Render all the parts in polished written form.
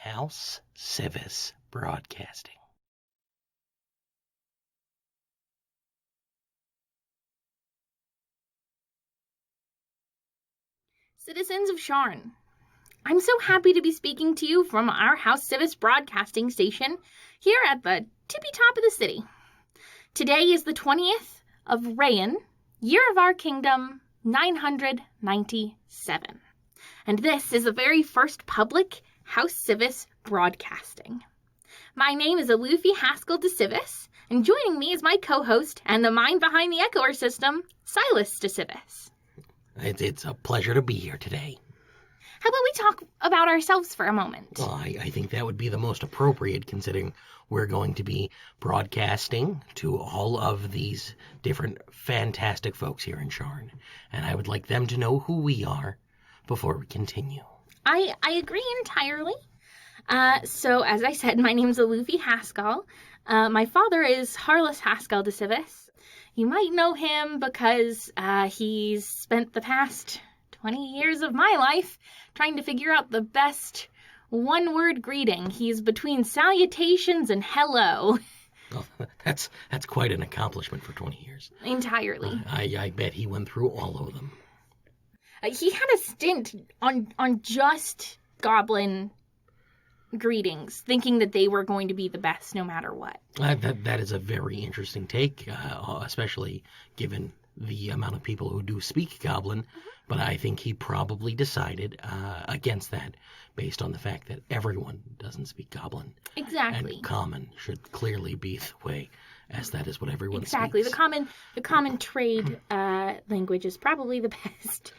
House Sivis Broadcasting. Citizens of Sharn, I'm so happy to be speaking to you from our House Sivis Broadcasting Station here at the tippy top of the city. Today is the 20th of Rhaan, year of our kingdom 997. And this is the very first public House Sivis broadcasting. My name is Alufi Haskal de Sivis, and joining me is my co-host and the mind behind the Echoer system, Sylas de Sivis. It's a pleasure to be here today. How about we talk about ourselves for a moment? Well, I think that would be the most appropriate, considering we're going to be broadcasting to all of these different fantastic folks here in Sharn, and I would like them to know who we are before we continue. I agree entirely. So, as I said, my name's Alufi Haskal. My father is House Haskal de Sivis. You might know him because he's spent the past 20 years of my life trying to figure out the best one-word greeting. He's between salutations and hello. Well, that's quite an accomplishment for 20 years. Entirely. I bet he went through all of them. He had a stint on just goblin greetings, thinking that they were going to be the best no matter what. That is a very interesting take, especially given the amount of people who do speak Goblin. Mm-hmm. But I think he probably decided against that based on the fact that everyone doesn't speak Goblin. Exactly. And Common should clearly be the way, as that is what everyone exactly. speaks. The common trade language is probably the best.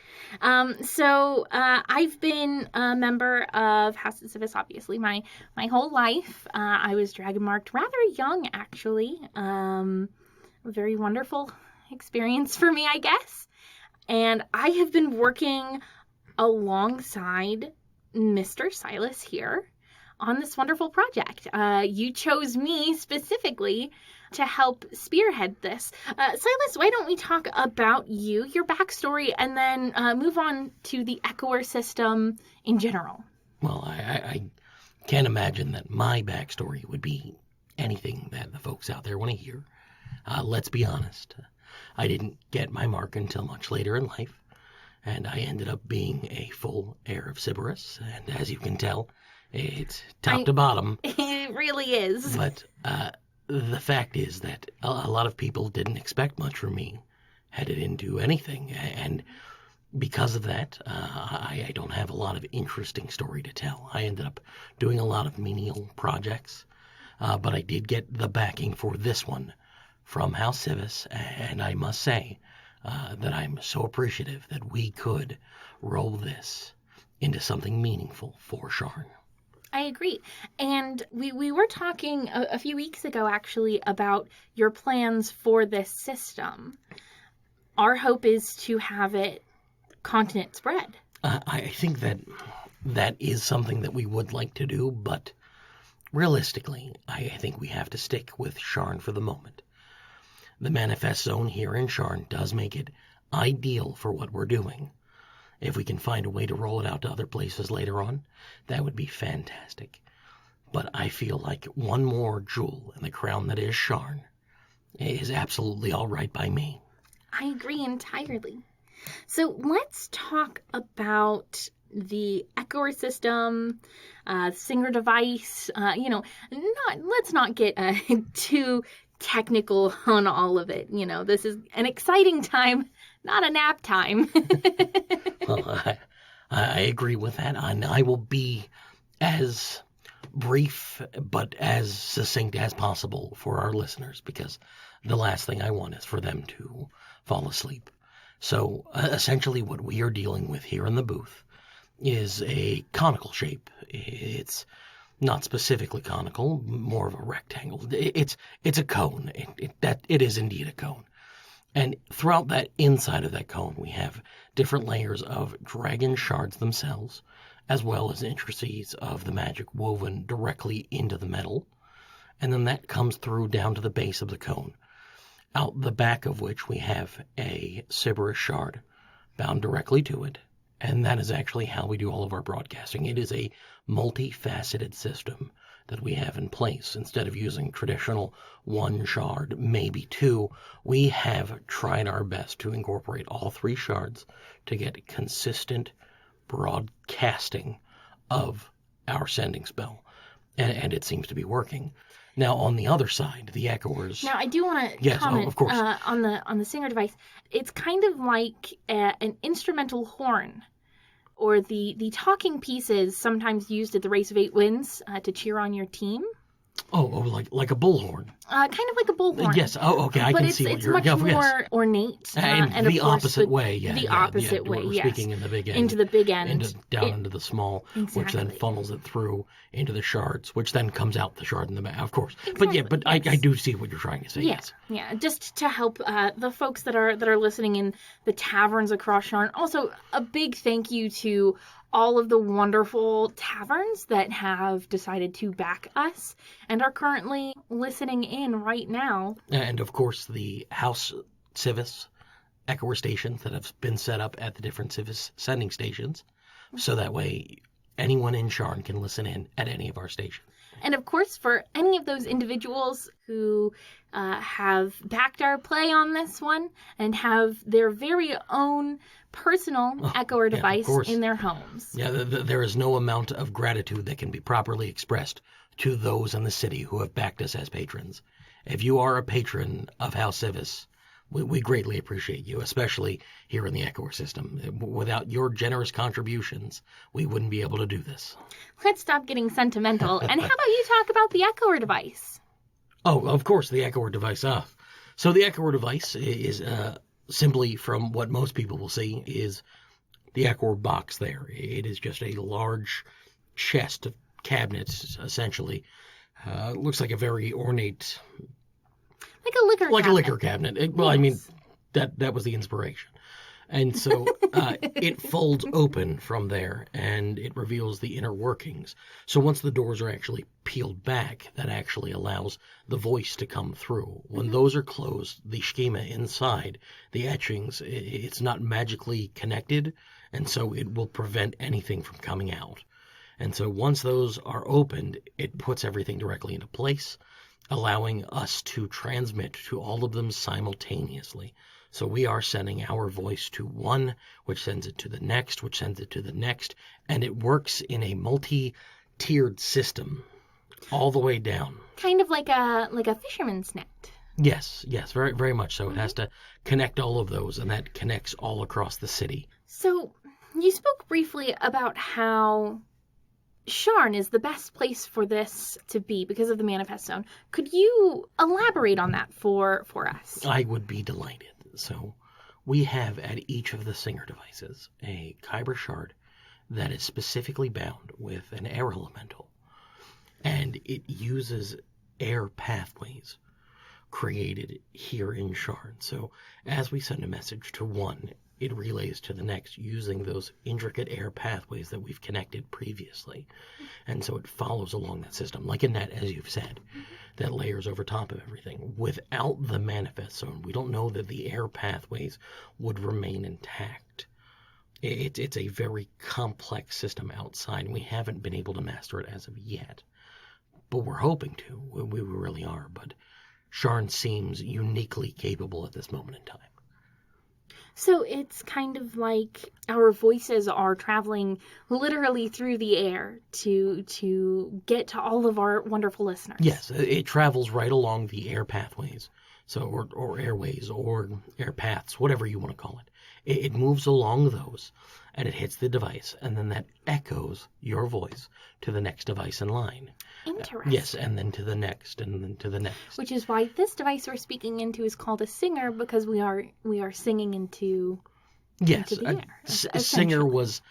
So I've been a member of House Sivis, obviously, my whole life. I was dragon marked rather young, actually. A very wonderful experience for me, I guess. And I have been working alongside Mr. Sylas here on this wonderful project. You chose me specifically to help spearhead this. Sylas, why don't we talk about you, your backstory, and then move on to the Echoer system in general? Well, I can't imagine that my backstory would be anything that the folks out there want to hear. Let's be honest. I didn't get my mark until much later in life, and I ended up being a full heir of Sybaris, and as you can tell, it's top to bottom. It really is. But the fact is that a lot of people didn't expect much from me headed into anything, and because of that, I don't have a lot of interesting story to tell. I ended up doing a lot of menial projects, but I did get the backing for this one from House Sivis, and I must say that I'm so appreciative that we could roll this into something meaningful for Sharn. I agree. And we were talking a few weeks ago, actually, about your plans for this system. Our hope is to have it continent spread. I think that is something that we would like to do, but realistically, I think we have to stick with Sharn for the moment. The manifest zone here in Sharn does make it ideal for what we're doing. If we can find a way to roll it out to other places later on, that would be fantastic. But I feel like one more jewel in the crown that is Sharn is absolutely all right by me. I agree entirely. So let's talk about the Echoer system, Singer device. Let's not get too technical on all of it. This is an exciting time, not a nap time. Well, I agree with that, and I will be as brief but as succinct as possible for our listeners, because the last thing I want is for them to fall asleep. So essentially what we are dealing with here in the booth is a conical shape. It's not specifically conical, more of a rectangle. It's a cone. It is indeed a cone. And throughout that inside of that cone, we have different layers of dragon shards themselves, as well as intricacies of the magic woven directly into the metal. And then that comes through down to the base of the cone, out the back of which we have a Sybaris shard bound directly to it, And that is actually how we do all of our broadcasting. It is a multifaceted system that we have in place. Instead of using traditional one shard, maybe two, we have tried our best to incorporate all three shards to get consistent broadcasting of our sending spell. And it seems to be working. Now, on the other side, the echoers... Now, I do want to comment of course. On the singer device. It's kind of like an instrumental horn, or the talking pieces sometimes used at the Race of Eight Winds to cheer on your team. Oh, like a bullhorn. Kind of like a bullhorn. Yes. Oh, okay. I can see what you're... But it's much more ornate. And the opposite way. Yeah. The opposite way, we're yes. Speaking in the big end. Into the big end. Down into the small, exactly. Which then funnels it through into the shards, which then comes out the shard in the back, of course. Exactly, but yes. I do see what you're trying to say. Yeah, yes. Yeah. Just to help the folks that are listening in the taverns across Sharn. Also, a big thank you to all of the wonderful taverns that have decided to back us and are currently listening in right now. And of course, the House Sivis stations that have been set up at the different Sivis sending stations, so that way anyone in Sharn can listen in at any of our stations. And of course, for any of those individuals who have backed our play on this one and have their very own personal echoer device in their homes. Yeah, there is no amount of gratitude that can be properly expressed to those in the city who have backed us as patrons. If you are a patron of House Sivis, we greatly appreciate you, especially here in the echoer system. Without your generous contributions, we wouldn't be able to do this. Let's stop getting sentimental. And how about you talk about the echoer device? Oh, of course, the echoer device. So the echoer device is simply, from what most people will see, is the echoer box there. It is just a large chest of cabinets, essentially. Looks like a very ornate... Like a liquor cabinet. Like a liquor cabinet. Well, I mean, that was the inspiration. And so it folds open from there, and it reveals the inner workings. So once the doors are actually peeled back, that actually allows the voice to come through. When those are closed, the schema inside, the etchings, it's not magically connected, and so it will prevent anything from coming out. And so once those are opened, it puts everything directly into place, allowing us to transmit to all of them simultaneously. So we are sending our voice to one, which sends it to the next, which sends it to the next, and it works in a multi-tiered system all the way down. Kind of like a fisherman's net. Yes, very, very much so. It has to connect all of those, and that connects all across the city. So you spoke briefly about how Sharn is the best place for this to be because of the Manifest Zone. Could you elaborate on that for us? I would be delighted. So we have at each of the Singer devices a Kyber shard that is specifically bound with an air elemental, and it uses air pathways created here in Sharn. So as we send a message to one, it relays to the next using those intricate air pathways that we've connected previously. And so it follows along that system, like a net, as you've said, that layers over top of everything. Without the Manifest Zone, we don't know that the air pathways would remain intact. It's a very complex system outside, and we haven't been able to master it as of yet. But we're hoping to. We really are. But Sharn seems uniquely capable at this moment in time. So it's kind of like our voices are traveling literally through the air to get to all of our wonderful listeners. Yes, it travels right along the air pathways, or airways, or air paths, whatever you want to call it. It moves along those, and it hits the device, and then that echoes your voice to the next device in line. Interesting. Yes, and then to the next, and then to the next. Which is why this device we're speaking into is called a singer, because we are singing into the air. Singer was,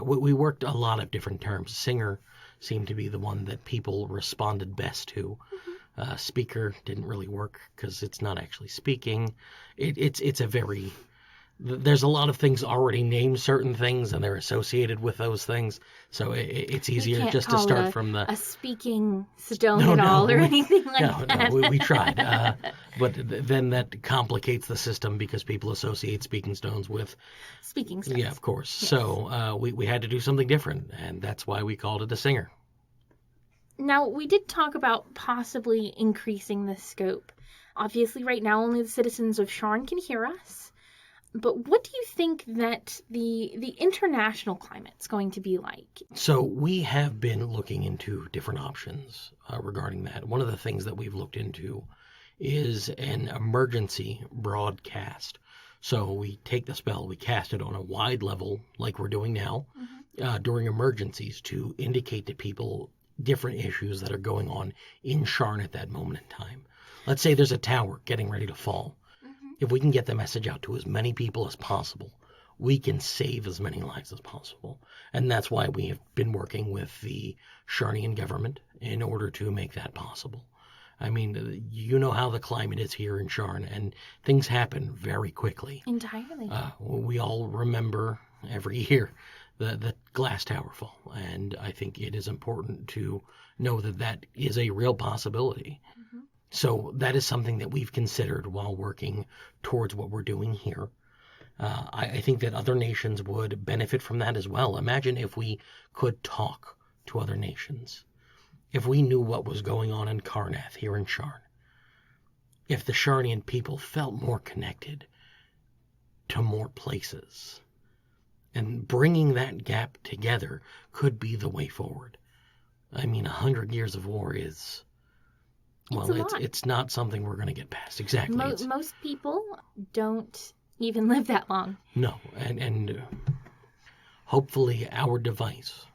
we worked a lot of different terms. Singer seemed to be the one that people responded best to. Speaker didn't really work because it's not actually speaking. It's a very there's a lot of things already named certain things, and they're associated with those things. So it's easier can't just to call start it from the. a speaking stone No, at no, all or we, anything like no, that. no, we tried, but then that complicates the system because people associate speaking stones with. Speaking stones. Yeah, of course. Yes. So we had to do something different, and that's why we called it a singer. Now, we did talk about possibly increasing the scope. Obviously, right now, only the citizens of Sharn can hear us. But what do you think that the international climate's going to be like? So we have been looking into different options regarding that. One of the things that we've looked into is an emergency broadcast. So we take the spell, we cast it on a wide level like we're doing now during emergencies to indicate to people different issues that are going on in Sharn at that moment in time. Let's say there's a tower getting ready to fall. If we can get the message out to as many people as possible, we can save as many lives as possible. And that's why we have been working with the Sharnian government in order to make that possible. I mean, you know how the climate is here in Sharn, and things happen very quickly. Entirely. We all remember every year the glass tower fall, and I think it is important to know that that is a real possibility. So that is something that we've considered while working towards what we're doing here. I think that other nations would benefit from that as well. Imagine if we could talk to other nations. If we knew what was going on in Karnath here in Sharn. If the Sharnian people felt more connected to more places. And bringing that gap together could be the way forward. I mean, 100 years of war is... Well, it's not something we're going to get past. Exactly. Most people don't even live that long. No, and hopefully our device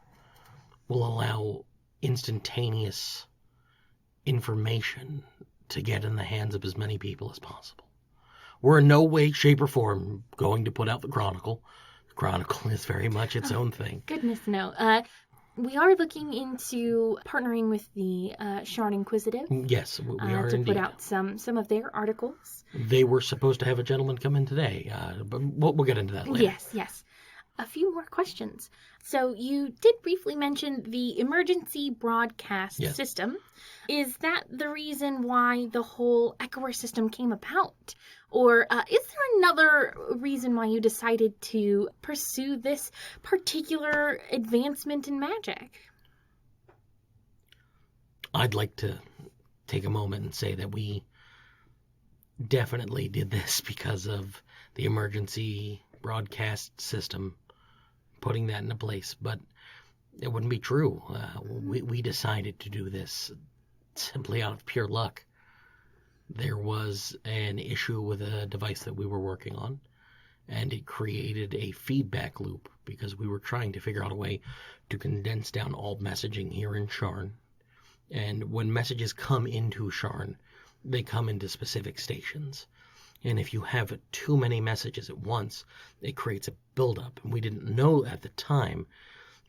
will allow instantaneous information to get in the hands of as many people as possible. We're in no way, shape, or form going to put out the Chronicle. The Chronicle is very much its own thing. Goodness, no. We are looking into partnering with the Sharn Inquisitive. Yes, we are to indeed. put out some of their articles. They were supposed to have a gentleman come in today, but we'll get into that later. Yes. A few more questions. So you did briefly mention the emergency broadcast system. Is that the reason why the whole Echoer system came about? Or is there another reason why you decided to pursue this particular advancement in magic? I'd like to take a moment and say that we definitely did this because of the emergency broadcast system, putting that into place. But it wouldn't be true. We decided to do this simply out of pure luck. There was an issue with a device that we were working on, and it created a feedback loop because we were trying to figure out a way to condense down all messaging here in Sharn. And when messages come into Sharn, they come into specific stations. And if you have too many messages at once, it creates a buildup. And we didn't know at the time,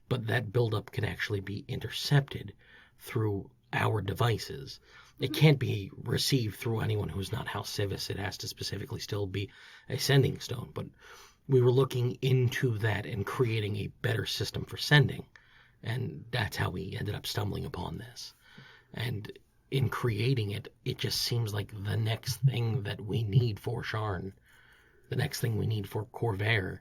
but that buildup can actually be intercepted through our devices. It can't be received through anyone who's not House Sivis. It has to specifically still be a sending stone. But we were looking into that and creating a better system for sending. And that's how we ended up stumbling upon this. And in creating it, it just seems like the next thing that we need for Sharn. The next thing we need for Corvair.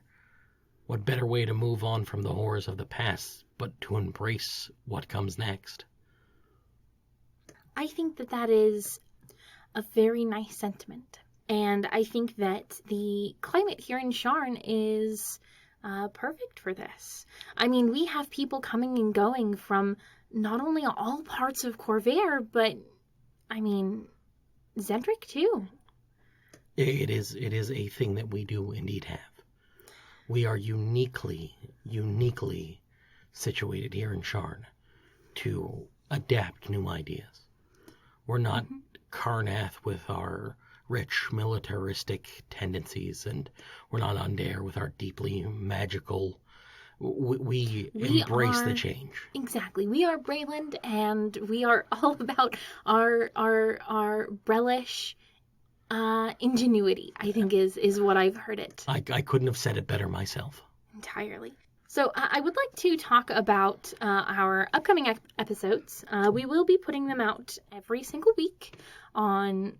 What better way to move on from the horrors of the past but to embrace what comes next? I think that is a very nice sentiment. And I think that the climate here in Sharn is perfect for this. I mean, we have people coming and going from not only all parts of Corvair, but, I mean, Zendrick too. It is a thing that we do indeed have. We are uniquely situated here in Sharn to adapt new ideas. We're not Karnath with our rich militaristic tendencies, and we're not Undair with our deeply magical. We embrace the change. Exactly. We are Brayland, and we are all about our Brelish ingenuity, I think is what I've heard it I couldn't have said it better myself. entirely. So I would like to talk about our upcoming episodes. We will be putting them out every single week on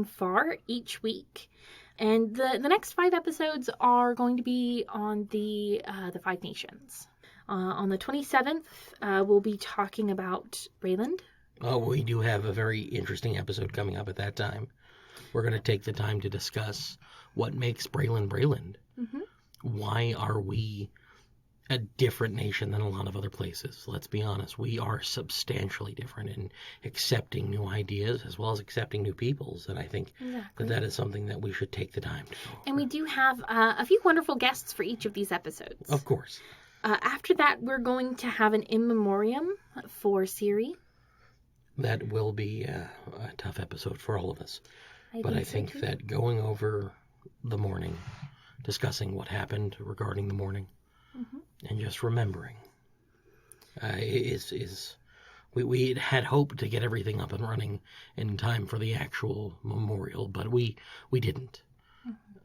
FAR each week. And the next 5 episodes are going to be on the 5 nations. On the 27th, we'll be talking about Breland. We do have a very interesting episode coming up at that time. We're going to take the time to discuss what makes Breland Breland. Mm-hmm. Why are we a different nation than a lot of other places? Let's be honest. We are substantially different in accepting new ideas as well as accepting new peoples. And I think that is something that we should take the time to go over. And we do have a few wonderful guests for each of these episodes. Of course. After that, we're going to have an in memoriam for Siri. That will be a tough episode for all of us. I think so that going over the morning, discussing what happened regarding the morning, and just remembering we had hoped to get everything up and running in time for the actual memorial, but we didn't.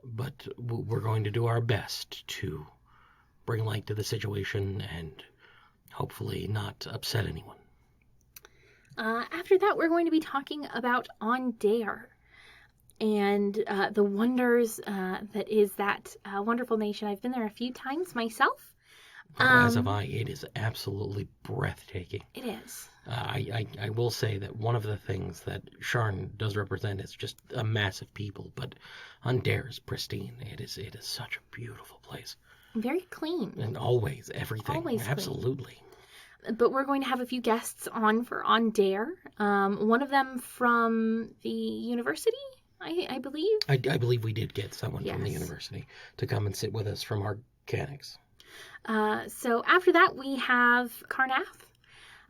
But we're going to do our best to bring light to the situation and hopefully not upset anyone. After that, we're going to be talking about On Dare and the wonders that is that wonderful nation. I've been there a few times myself. As have I. It is absolutely breathtaking. It is. I will say that one of the things that Sharn does represent is just a massive people, but On Dare is pristine. It is such a beautiful place. Very clean. And always, everything. Always absolutely. Clean. But we're going to have a few guests on for On Dare. One of them from the university, I believe. I believe we did get someone from the university to come and sit with us from our mechanics. So after that, we have Carnath.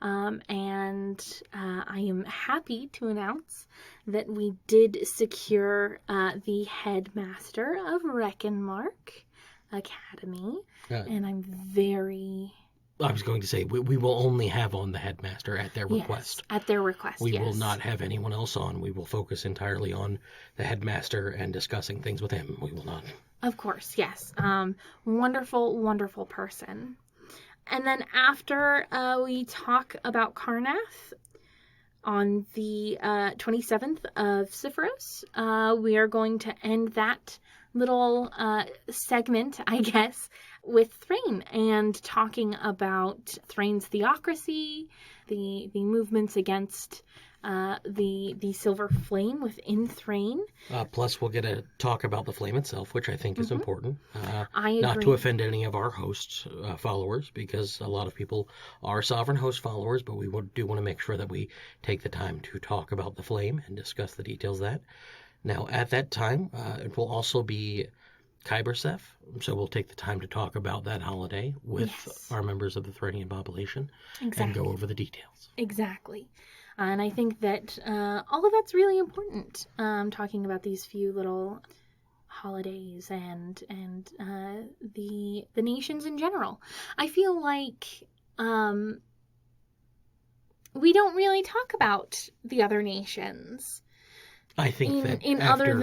And I am happy to announce that we did secure the headmaster of Reckenmark Academy. And I'm very... I was going to say, we will only have on the headmaster at their request. Yes, at their request, We will not have anyone else on. We will focus entirely on the headmaster and discussing things with him. We will not. Of course, yes. Wonderful, wonderful person. And then after we talk about Carnath, on the 27th of Sephiros, we are going to end that little segment, I guess, with Thrain and talking about Thrain's theocracy, the movements against the silver flame within Thrain. Plus, we'll get to talk about the flame itself, which I think is important. I agree. Not to offend any of our hosts, followers, because a lot of people are Sovereign Host followers, but we do want to make sure that we take the time to talk about the flame and discuss the details of that. Now, at that time, it will also be Kyberseth, so we'll take the time to talk about that holiday with our members of the Thranian population and go over the details. Exactly. And I think that all of that's really important, talking about these few little holidays and the nations in general. I feel like we don't really talk about the other nations. I think that other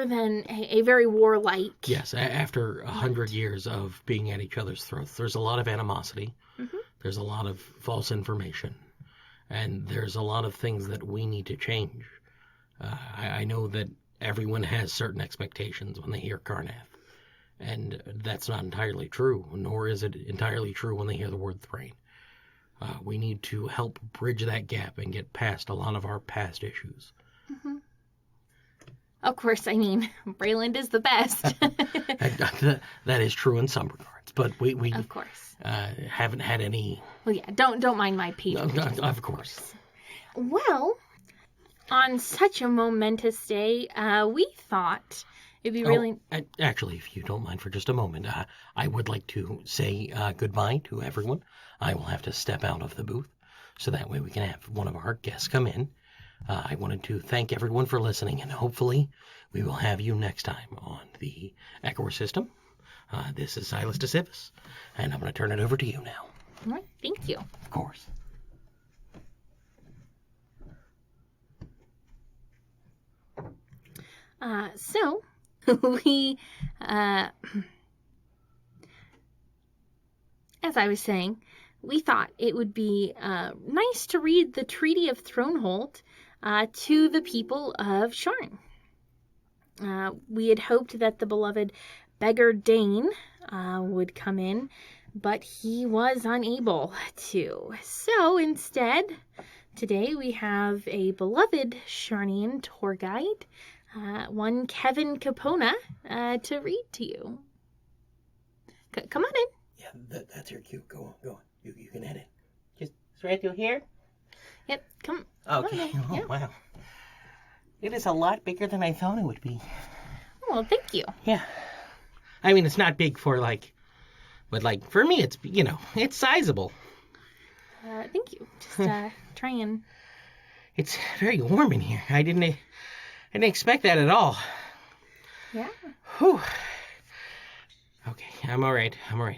than a very warlike. Yes, after 100 years of being at each other's throats, there's a lot of animosity. There's a lot of false information. And there's a lot of things that we need to change. I know that everyone has certain expectations when they hear Carnath. And that's not entirely true, nor is it entirely true when they hear the word Thrain. We need to help bridge that gap and get past a lot of our past issues. Of course, I mean, Breland is the best. That is true in some regards, but we of course haven't had any. Well, yeah, don't mind my peeves. No, of course. Well, on such a momentous day, we thought it'd be really. Actually, if you don't mind for just a moment, I would like to say goodbye to everyone. I will have to step out of the booth, so that way we can have one of our guests come in. I wanted to thank everyone for listening, and hopefully we will have you next time on the Echor System. This is Sylas Sivis, and I'm going to turn it over to you now. All right, thank you. Of course. So we, as I was saying, we thought it would be nice to read the Treaty of Thronehold to the people of Sharn. We had hoped that the beloved Beggar Dane would come in, but he was unable to. So instead, today we have a beloved Sharnian tour guide, one Kevin Capona, to read to you. Come on in. Yeah, that's your cue. Go on. You can edit. Just right through here? Yep, come Okay. on in. Oh, Yeah. wow. It is a lot bigger than I thought it would be. Well, thank you. Yeah. I mean, it's not big for, but, for me, it's, it's sizable. Thank you. Just try and... It's very warm in here. I didn't expect that at all. Yeah. Whew. Okay, I'm all right.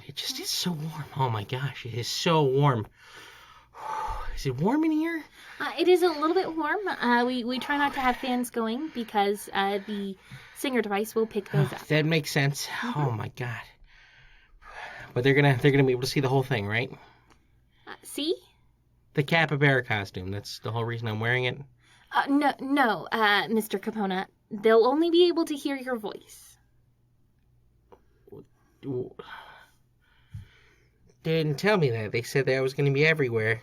It just is so warm. Oh, my gosh, it is so warm. Is it warm in here? It is a little bit warm. We try not to have fans going because the Singer device will pick those up. That makes sense. Mm-hmm. Oh my god! But they're gonna be able to see the whole thing, right? See? The capybara costume. That's the whole reason I'm wearing it. No, Mr. Capona. They'll only be able to hear your voice. They didn't tell me that. They said that I was going to be everywhere.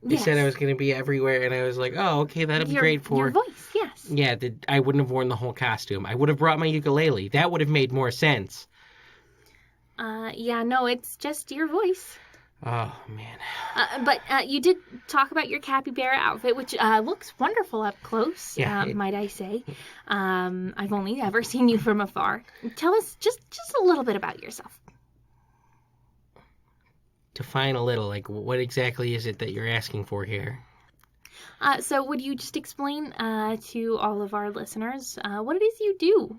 They Yes. said I was going to be everywhere, and I was like, oh, okay, that'll be great for... Your voice, yes. Yeah, I wouldn't have worn the whole costume. I would have brought my ukulele. That would have made more sense. Yeah, no, it's just your voice. Oh, man. But you did talk about your capybara outfit, which looks wonderful up close, might I say. I've only ever seen you from afar. Tell us just a little bit about yourself. Define a little, what exactly is it that you're asking for here? So would you just explain to all of our listeners what it is you do?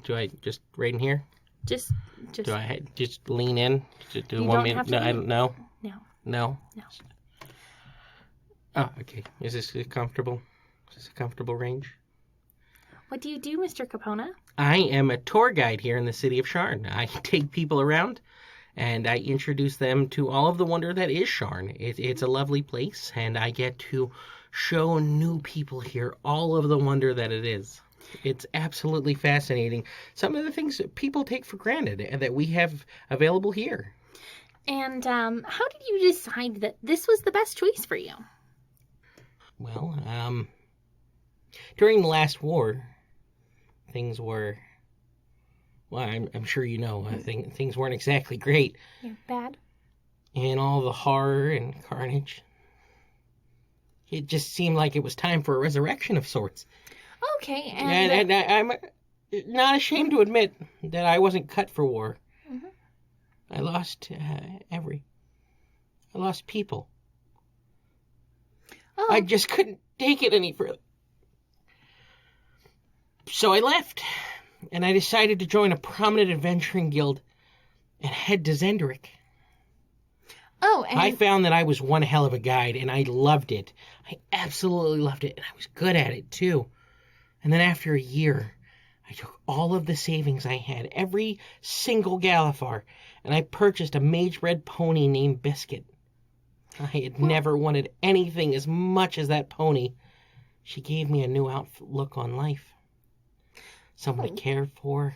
Do I just right in here? Just. Do I just lean in? Do you want don't me? have No, to I don't know. No. No. No. Oh, okay. Is this comfortable? Is this a comfortable range? What do you do, Mr. Capona? I am a tour guide here in the city of Sharn. I take people around, and I introduce them to all of the wonder that is Sharn. It's a lovely place, and I get to show new people here all of the wonder that it is. It's absolutely fascinating. Some of the things that people take for granted and that we have available here. And how did you decide that this was the best choice for you? Well, during the last war, things were... Well, I'm sure you know, things weren't exactly great. Yeah, bad. And all the horror and carnage. It just seemed like it was time for a resurrection of sorts. Okay, and I'm not ashamed to admit that I wasn't cut for war. Mm-hmm. I lost I lost people. Oh. I just couldn't take it any further. So I left, and I decided to join a prominent adventuring guild and head to Zendrick. Oh, and... I found that I was one hell of a guide, and I loved it. I absolutely loved it, and I was good at it, too. And then after a year, I took all of the savings I had, every single Galifar, and I purchased a mage red pony named Biscuit. I had never wanted anything as much as that pony. She gave me a new outlook on life. Someone to care for.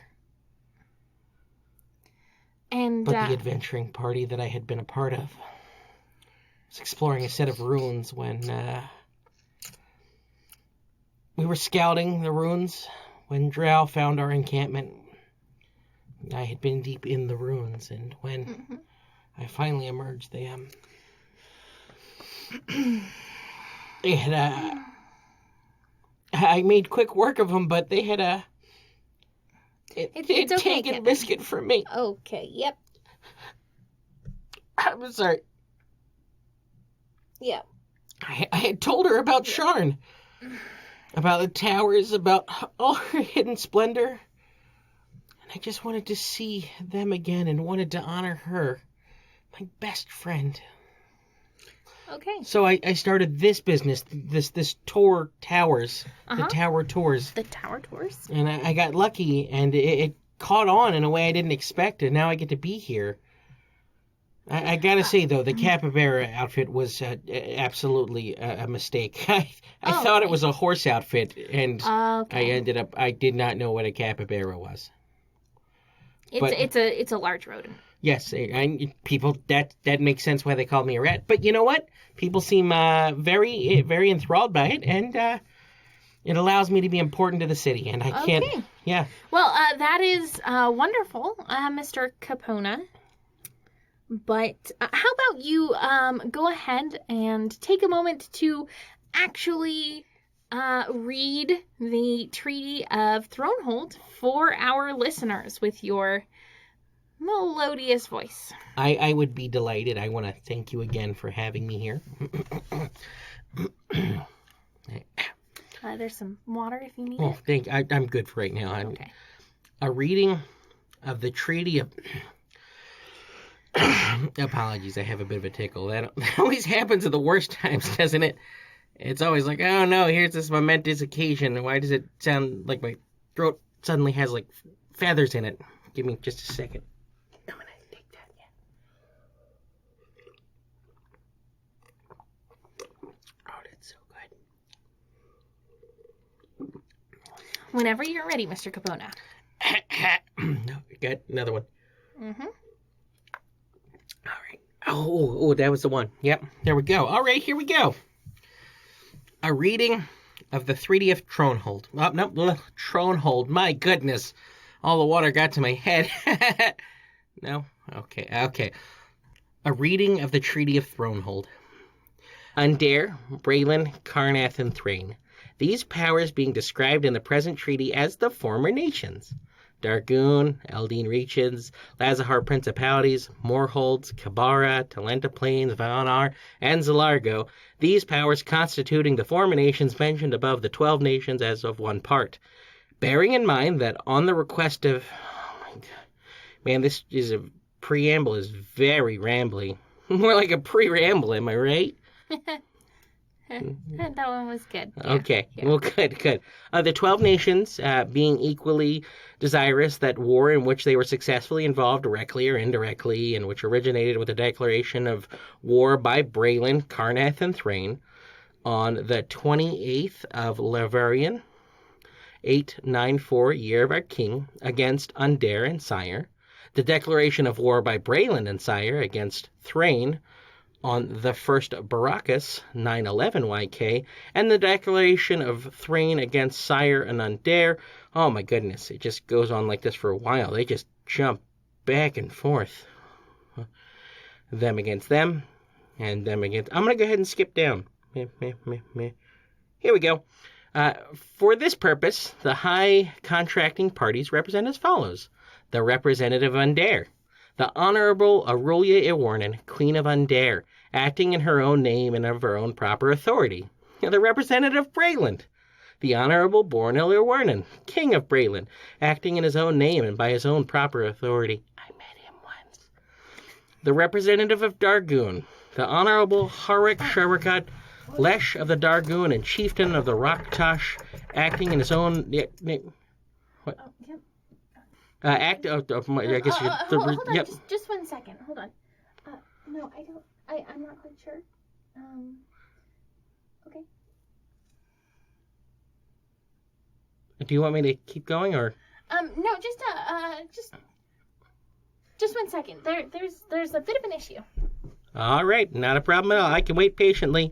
And but the adventuring party that I had been a part of was exploring a set of ruins when we were scouting the ruins when Drow found our encampment. I had been deep in the ruins, and when I finally emerged, they had I made quick work of them, but they had it's okay, taken Kevin. Biscuit from me. Okay, yep. I'm sorry. Yeah. I had told her about Sharn. About the towers, about all her hidden splendor. And I just wanted to see them again and wanted to honor her. My best friend. Okay. So I started this business, this tour towers, the tower tours. The tower tours. And I got lucky, and it caught on in a way I didn't expect, and now I get to be here. I gotta say, though, the capybara outfit was absolutely a mistake. I thought it was a horse outfit, and I did not know what a capybara was. It's a large rodent. Yes, people, that makes sense why they called me a rat. But you know what? People seem very, very enthralled by it, and it allows me to be important to the city, and I can't... Okay. Yeah. Well, that is wonderful, Mr. Capona. But how about you go ahead and take a moment to actually read the Treaty of Thronehold for our listeners with your melodious voice. I would be delighted. I want to thank you again for having me here. There's some water if you need it. I'm good for right now. Okay. A reading of the Treaty of... Apologies, I have a bit of a tickle. That always happens at the worst times, doesn't it? It's always like, oh no, here's this momentous occasion. Why does it sound like my throat suddenly has like feathers in it? Give me just a second. I'm gonna take that, yeah. Oh, that's so good. Whenever you're ready, Mr. Capona. No, got another one. Mm-hmm. All right. Oh, that was the one. Yep, there we go. All right, here we go. A reading of the Treaty of Thronehold. Oh, no, Thronehold. My goodness. All the water got to my head. No? Okay. A reading of the Treaty of Thronehold. Undair, Braylon, Carnath, and Thrain. These powers being described in the present treaty as the former nations. Dargoon, Eldine Reaches, Lazahar Principalities, Morholds, Kabara, Talenta Plains, Vaonar, and Zalargo, these powers constituting the former nations mentioned above the 12 nations as of one part. Bearing in mind that on the request of... Oh my god. Man, this is a preamble is very rambly. More like a pre-ramble, am I right? That one was good. Yeah. Okay, Yeah. well, good. The 12 nations being equally desirous that war in which they were successfully involved directly or indirectly, and which originated with a declaration of war by Braylon, Carnath, and Thrain on the 28th of Leverian, 894, year of our king, against Undair and Sire, the declaration of war by Braylon and Sire against Thrain on the 1st Baracus, 911 YK, and the declaration of Thrain against Sire and Undair. Oh my goodness, it just goes on like this for a while. They just jump back and forth. Them against them, and them against... I'm going to go ahead and skip down. Here we go. For this purpose, the high contracting parties represent as follows. The representative of Undair. The Honorable Aurelia Iwarnan, Queen of Undair, acting in her own name and of her own proper authority. The representative of Braylon. The Honorable Bornil Iwarnan, King of Braylon, acting in his own name and by his own proper authority. I met him once. The representative of Dargoon. The Honorable Harik Sharakat, Lesh of the Dargoon and chieftain of the Raktosh, acting in his own... What? Yep. I guess hold on, just 1 second. Hold on. No, I'm not quite sure. Okay. Do you want me to keep going, or? No, just 1 second. There's a bit of an issue. All right, not a problem at all. I can wait patiently.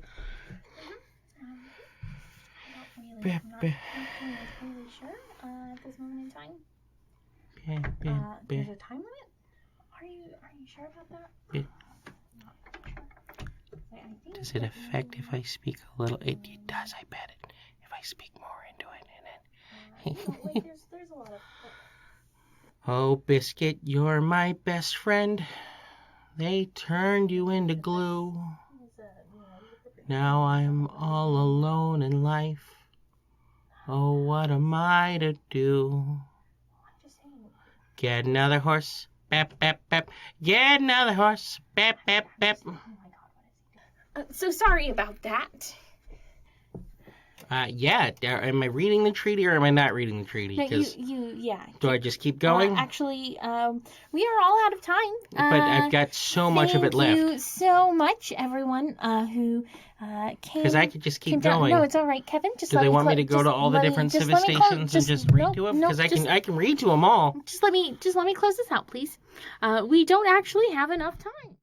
I'm not entirely sure at this moment in time. There's a time limit? Are you sure about that? Does it affect if I speak a little? It does, I bet it. If I speak more into it, and then... there's a lot of... Oh, Biscuit, you're my best friend. They turned you into glue. Now I'm all alone in life. Oh, what am I to do? Get another horse. Bap, bap, bap. Get another horse. Bap, bap, bap. So sorry about that. Yeah. Am I reading the treaty or am I not reading the treaty? No, yeah. Do I just keep going? Actually, we are all out of time. But I've got so much of it left. Thank you so much, everyone who came. Because I could just keep down. going. No, it's all right, Kevin. Just Do they want me to go to all the different Sivis stations and just read to them? Because I can read to them all. Just let me close this out, please. We don't actually have enough time.